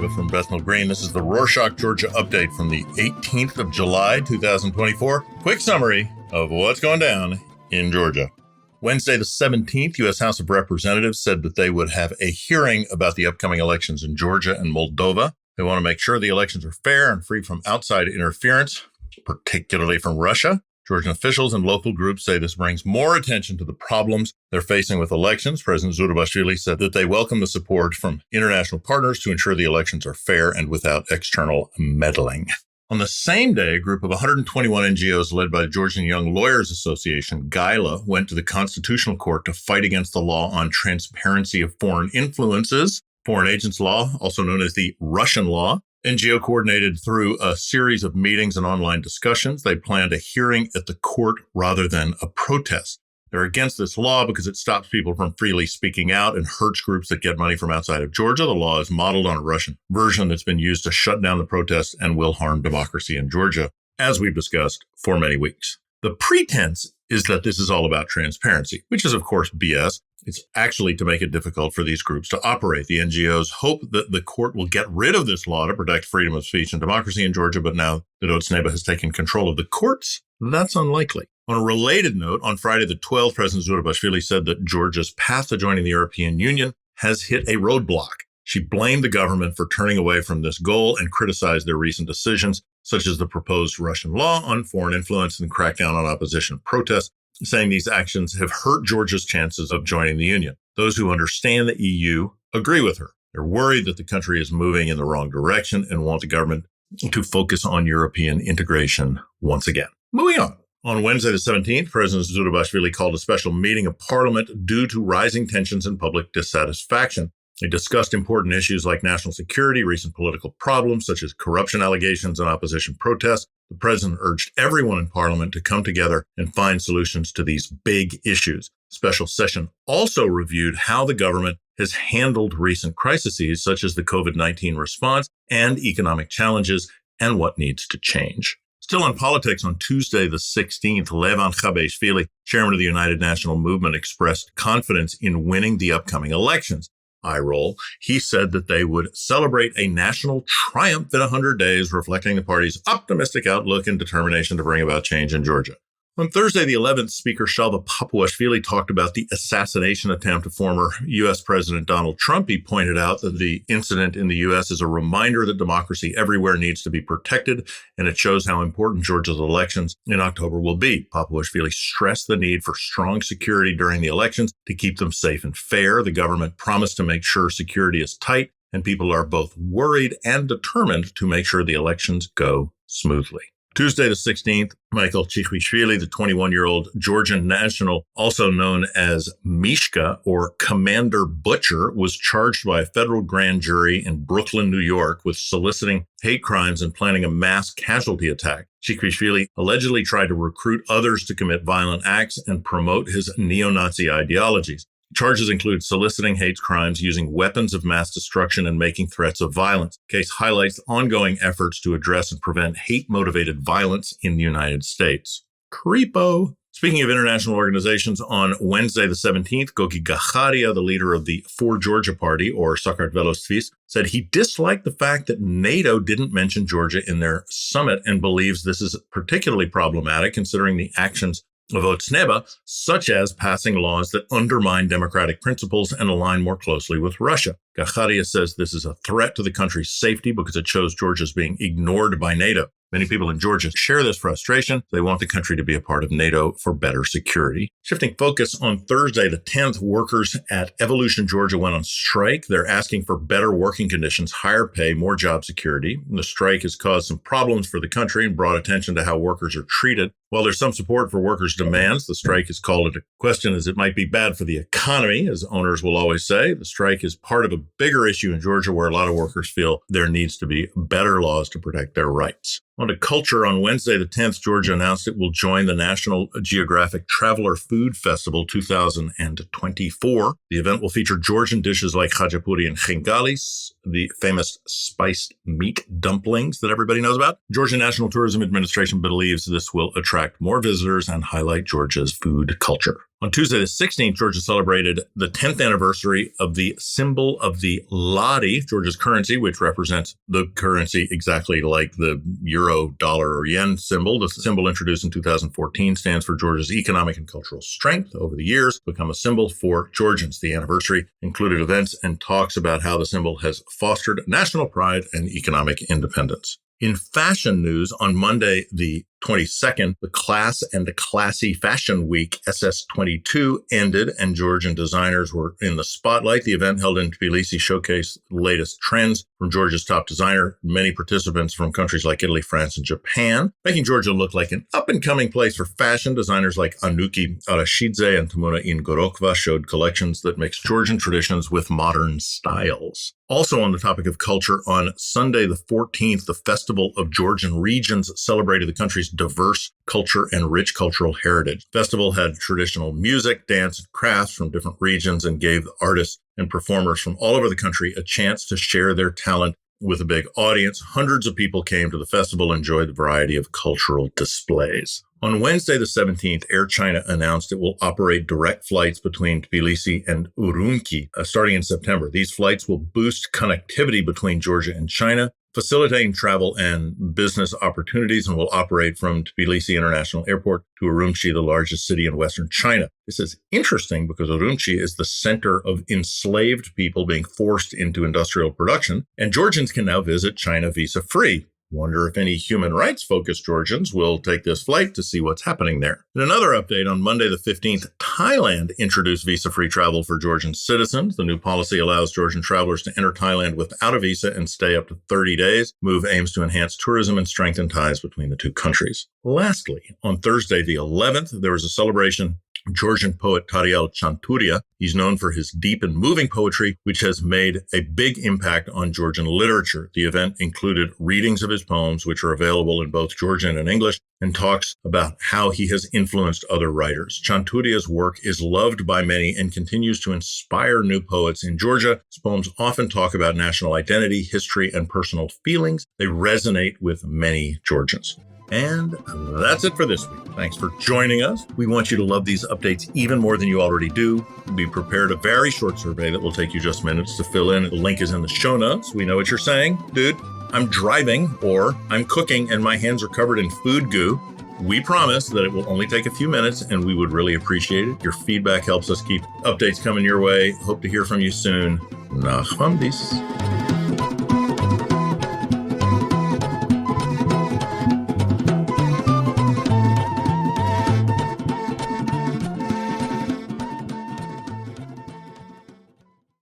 Sheva from Bethnal Green. This is the Rorschach, Georgia update from the 18th of July, 2024. Quick summary of what's going down in Georgia. Wednesday the 17th, U.S. House of Representatives said that they would have a hearing about the upcoming elections in Georgia and Moldova. They want to make sure the elections are fair and free from outside interference, particularly from Russia. Georgian officials and local groups say this brings more attention to the problems they're facing with elections. President Zurabashvili said that they welcome the support from international partners to ensure the elections are fair and without external meddling. On the same day, a group of 121 NGOs led by the Georgian Young Lawyers Association, GYLA, went to the Constitutional Court to fight against the law on transparency of foreign influences, foreign agents law, also known as the Russian law. NGO coordinated through a series of meetings and online discussions. They planned a hearing at the court rather than a protest. They're against this law because it stops people from freely speaking out and hurts groups that get money from outside of Georgia. The law is modeled on a Russian version that's been used to shut down the protests and will harm democracy in Georgia, as we've discussed for many weeks. The pretense is that this is all about transparency, which is, of course, BS. It's actually to make it difficult for these groups to operate. The NGOs hope that the court will get rid of this law to protect freedom of speech and democracy in Georgia, but now that Otsneba has taken control of the courts, that's unlikely. On a related note, on Friday the 12th, President Zurabashvili said that Georgia's path to joining the European Union has hit a roadblock. She blamed the government for turning away from this goal and criticized their recent decisions, such as the proposed Russian law on foreign influence and crackdown on opposition protests, saying these actions have hurt Georgia's chances of joining the Union. Those who understand the EU agree with her. They're worried that the country is moving in the wrong direction and want the government to focus on European integration once again. Moving on. On Wednesday the 17th, President Zurabashvili called a special meeting of parliament due to rising tensions and public dissatisfaction. They discussed important issues like national security, recent political problems such as corruption allegations and opposition protests. The president urged everyone in parliament to come together and find solutions to these big issues. The special session also reviewed how the government has handled recent crises such as the COVID-19 response and economic challenges and what needs to change. Still in politics, on Tuesday the 16th, Levan Khabeshvili, chairman of the United National Movement, expressed confidence in winning the upcoming elections. Eye roll. He said that they would celebrate a national triumph in 100 days, reflecting the party's optimistic outlook and determination to bring about change in Georgia. On Thursday, the 11th, Speaker Shalva Papuashvili talked about the assassination attempt of former U.S. President Donald Trump. He pointed out that the incident in the U.S. is a reminder that democracy everywhere needs to be protected, and it shows how important Georgia's elections in October will be. Papuashvili stressed the need for strong security during the elections to keep them safe and fair. The government promised to make sure security is tight, and people are both worried and determined to make sure the elections go smoothly. Tuesday the 16th, Michael Chikhvishvili, the 21-year-old Georgian national, also known as Mishka or Commander Butcher, was charged by a federal grand jury in Brooklyn, New York, with soliciting hate crimes and planning a mass casualty attack. Chikhvishvili allegedly tried to recruit others to commit violent acts and promote his neo-Nazi ideologies. Charges include soliciting hate crimes, using weapons of mass destruction, and making threats of violence. The case highlights ongoing efforts to address and prevent hate-motivated violence in the United States. Creepo. Speaking of international organizations, on Wednesday the 17th, Gogi Gacharia, the leader of the For Georgia Party, or Sakartvelos, said he disliked the fact that NATO didn't mention Georgia in their summit and believes this is particularly problematic considering the actions of Otsneba, such as passing laws that undermine democratic principles and align more closely with Russia. Gacharia says this is a threat to the country's safety because it shows Georgia is being ignored by NATO. Many people in Georgia share this frustration. They want the country to be a part of NATO for better security. Shifting focus, on Thursday, the 10th, workers at Evolution, Georgia went on strike. They're asking for better working conditions, higher pay, more job security. The strike has caused some problems for the country and brought attention to how workers are treated. While there's some support for workers' demands, the strike is called into question as it might be bad for the economy, as owners will always say. The strike is part of a bigger issue in Georgia where a lot of workers feel there needs to be better laws to protect their rights. On to culture. On Wednesday, the 10th, Georgia announced it will join the National Geographic Traveler Food Festival 2024. The event will feature Georgian dishes like khachapuri and chingalis, the famous spiced meat dumplings that everybody knows about. Georgia National Tourism Administration believes this will attract more visitors and highlight Georgia's food culture. On Tuesday, the 16th, Georgia celebrated the 10th anniversary of the symbol of the lari, Georgia's currency, which represents the currency exactly like the euro, dollar, or yen symbol. The symbol introduced in 2014 stands for Georgia's economic and cultural strength. Over the years, become a symbol for Georgians. The anniversary included events and talks about how the symbol has fostered national pride and economic independence. In fashion news, on Monday, the 22nd, the Class and Classy Fashion Week SS22 ended and Georgian designers were in the spotlight. The event held in Tbilisi showcased the latest trends from Georgia's top designer, many participants from countries like Italy, France, and Japan, making Georgia look like an up-and-coming place for fashion. Designers like Anuki Arashidze and Tamuna Ingorokva showed collections that mix Georgian traditions with modern styles. Also on the topic of culture, on Sunday the 14th, the Festival of Georgian Regions celebrated the country's diverse culture and rich cultural heritage. The festival had traditional music, dance, and crafts from different regions and gave artists and performers from all over the country a chance to share their talent with a big audience. Hundreds of people came to the festival and enjoyed the variety of cultural displays. On Wednesday, the 17th, Air China announced it will operate direct flights between Tbilisi and Urumqi starting in September. These flights will boost connectivity between Georgia and China, facilitating travel and business opportunities, and will operate from Tbilisi International Airport to Urumqi, the largest city in Western China. This is interesting because Urumqi is the center of enslaved people being forced into industrial production, and Georgians can now visit China visa-free. Wonder if any human rights-focused Georgians will take this flight to see what's happening there. In another update, on Monday the 15th, Thailand introduced visa-free travel for Georgian citizens. The new policy allows Georgian travelers to enter Thailand without a visa and stay up to 30 days. The move aims to enhance tourism and strengthen ties between the two countries. Lastly, on Thursday the 11th, there was a celebration of Georgian poet Tariel Chanturia. He's known for his deep and moving poetry, which has made a big impact on Georgian literature. The event included readings of his poems, which are available in both Georgian and English, and talks about how he has influenced other writers. Chanturia's work is loved by many and continues to inspire new poets in Georgia. His poems often talk about national identity, history, and personal feelings. They resonate with many Georgians. And that's it for this week. Thanks for joining us. We want you to love these updates even more than you already do. We prepared a very short survey that will take you just minutes to fill in. The link is in the show notes. We know what you're saying. Dude, I'm driving or I'm cooking and my hands are covered in food goo. We promise that it will only take a few minutes and we would really appreciate it. Your feedback helps us keep updates coming your way. Hope to hear from you soon. Nachmandis.